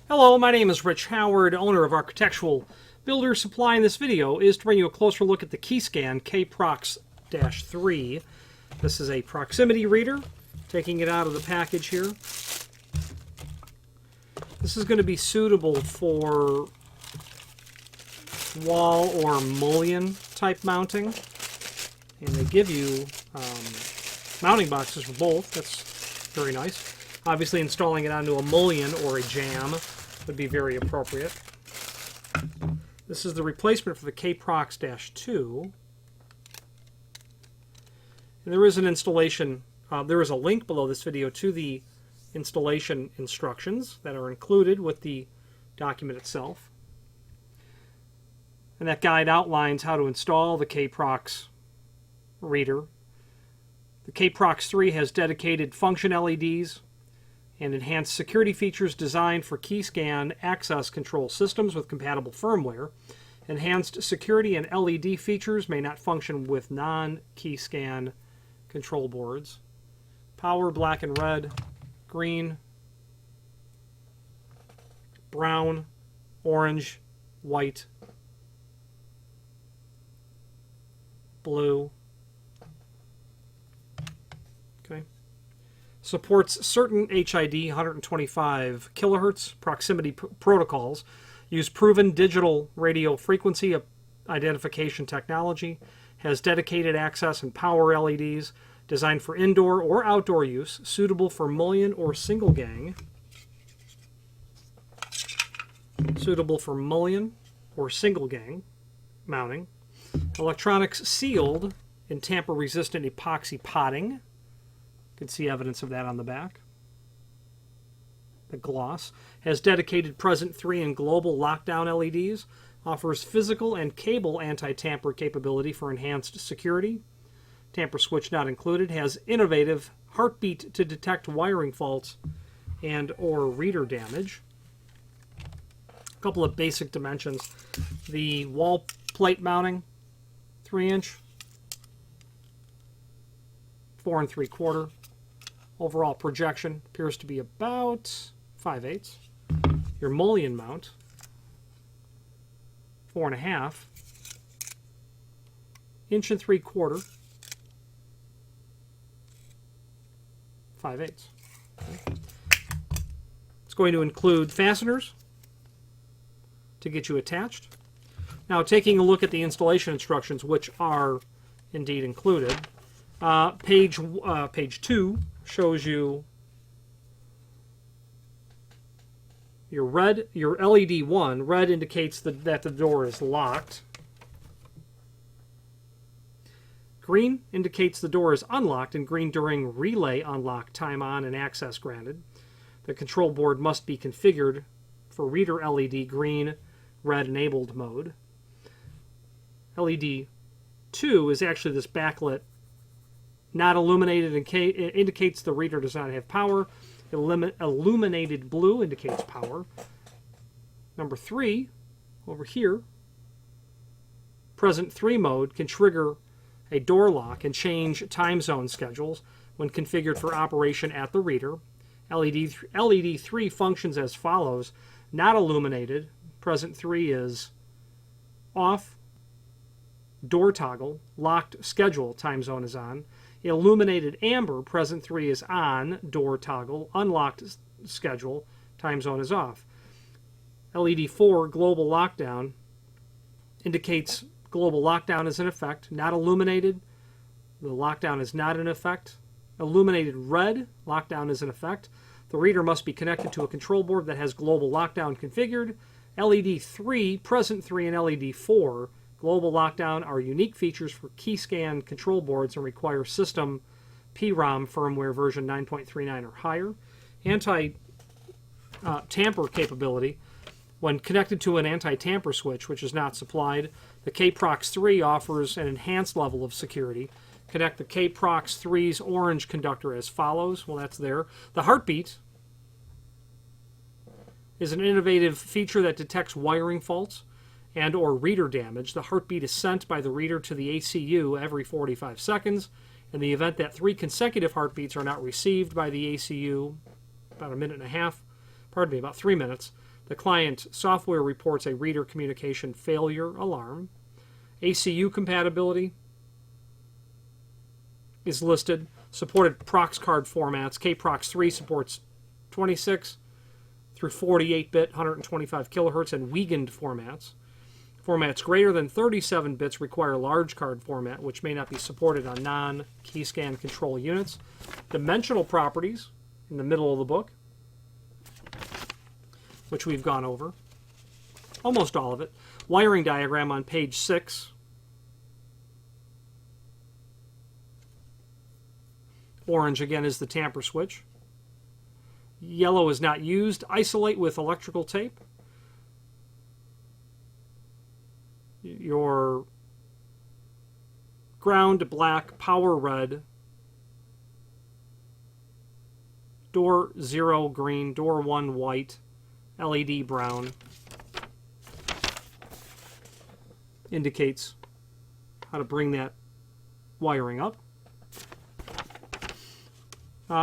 Hello, my name is Rich Howard, owner of Architectural Builder Supply, and this video is to bring you a closer look at the Keyscan PROX3. This is a proximity reader. Taking it out of the package here. This is going to be suitable for wall or mullion type mounting. And they give you mounting boxes for both. That's very nice. Obviously, installing it onto a mullion or a jamb would be very appropriate. This is the replacement for the PROX3. And there is an installation, there is a link below this video to the installation instructions that are included with the document itself. And that guide outlines how to install the PROX reader. The PROX3 has dedicated function LEDs and enhanced security features designed for Keyscan access control systems with compatible firmware. Enhanced security and LED features may not function with non-Keyscan control boards. Power, black and red, green, brown, orange, white, blue. Okay. Supports certain HID 125 kilohertz proximity protocols. Use proven digital radio frequency identification technology. Has dedicated access and power LEDs designed for indoor or outdoor use, suitable for mullion or single gang. Suitable for mullion or single gang mounting. Electronics sealed in tamper-resistant epoxy potting. You can see evidence of that on the back. The gloss has dedicated Present 3 and global lockdown LEDs. Offers physical and cable anti-tamper capability for enhanced security. Tamper switch not included. Has innovative heartbeat to detect wiring faults and or reader damage. A couple of basic dimensions. The wall plate mounting, 3-inch, 4 3/4. Overall projection appears to be about 5/8. Your mullion mount, 4.5, 1 3/4, 5/8. Okay. It's going to include fasteners to get you attached. Now, taking a look at the installation instructions, which are indeed included, page 2 shows you your LED 1. Red indicates that the door is locked. Green indicates the door is unlocked, and green during relay unlock, time on, and access granted. The control board must be configured for reader LED green, red enabled mode. LED 2 is actually this backlit, not illuminated, indicates the reader does not have power. Illuminated blue indicates power. Number 3, over here, Present 3 mode can trigger a door lock and change time zone schedules when configured for operation at the reader. LED 3 functions as follows. Not illuminated, Present 3 is off, door toggle, locked schedule, time zone is on. Illuminated amber, Present 3 is on, door toggle, unlocked schedule, time zone is off. LED 4, global lockdown, indicates global lockdown is in effect. Not illuminated, the lockdown is not in effect. Illuminated red, lockdown is in effect. The reader must be connected to a control board that has global lockdown configured. LED 3, Present 3, and LED 4, global lockdown, are unique features for Keyscan control boards and require system PROM firmware version 9.39 or higher. Anti-tamper capability. When connected to an anti-tamper switch, which is not supplied, the PROX3 offers an enhanced level of security. Connect the PROX3's orange conductor as follows. Well, that's there. The heartbeat is an innovative feature that detects wiring faults and or reader damage. The heartbeat is sent by the reader to the ACU every 45 seconds. In the event that 3 consecutive heartbeats are not received by the ACU, about a minute and a half, about 3 minutes, The client software reports a reader communication failure alarm. ACU compatibility is listed. Supported PROX card formats. KPROX3 supports 26 through 48-bit, 125 kilohertz, and Wiegand formats. Formats greater than 37 bits require large card format, which may not be supported on non-Keyscan control units. Dimensional properties in the middle of the book, which we've gone over. Almost all of it. Wiring diagram on page 6. Orange, again, is the tamper switch. Yellow is not used. Isolate with electrical tape. Your ground black, power red, door 0 green, door 1 white, LED brown indicates how to bring that wiring up.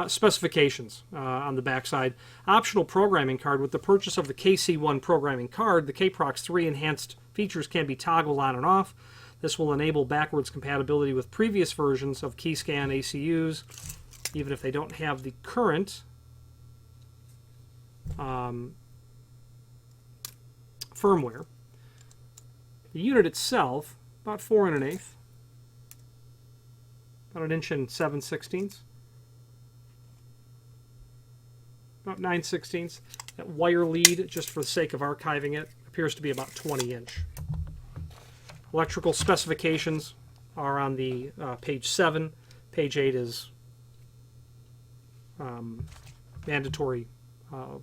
Specifications on the backside. Optional programming card. With the purchase of the KC1 programming card, the KPROX3 enhanced features can be toggled on and off. This will enable backwards compatibility with previous versions of Keyscan ACUs, even if they don't have the current firmware. The unit itself, about 4 1/8, about 1 inch and 7/16. About 9/16. That wire lead, just for the sake of archiving it, appears to be about 20 inch. Electrical specifications are on the page 7. Page 8 is mandatory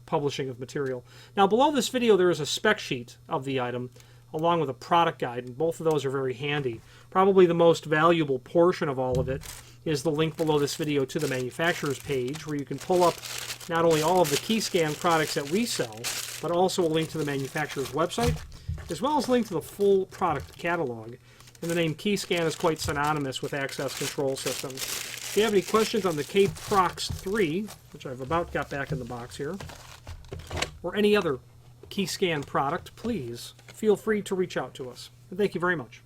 publishing of material. Now below this video there is a spec sheet of the item along with a product guide, and both of those are very handy. Probably the most valuable portion of all of it is the link below this video to the manufacturer's page, where you can pull up not only all of the Keyscan products that we sell, but also a link to the manufacturer's website, as well as a link to the full product catalog. And the name Keyscan is quite synonymous with access control systems. If you have any questions on the PROX3, which I've about got back in the box here, or any other Keyscan product, please feel free to reach out to us. And thank you very much.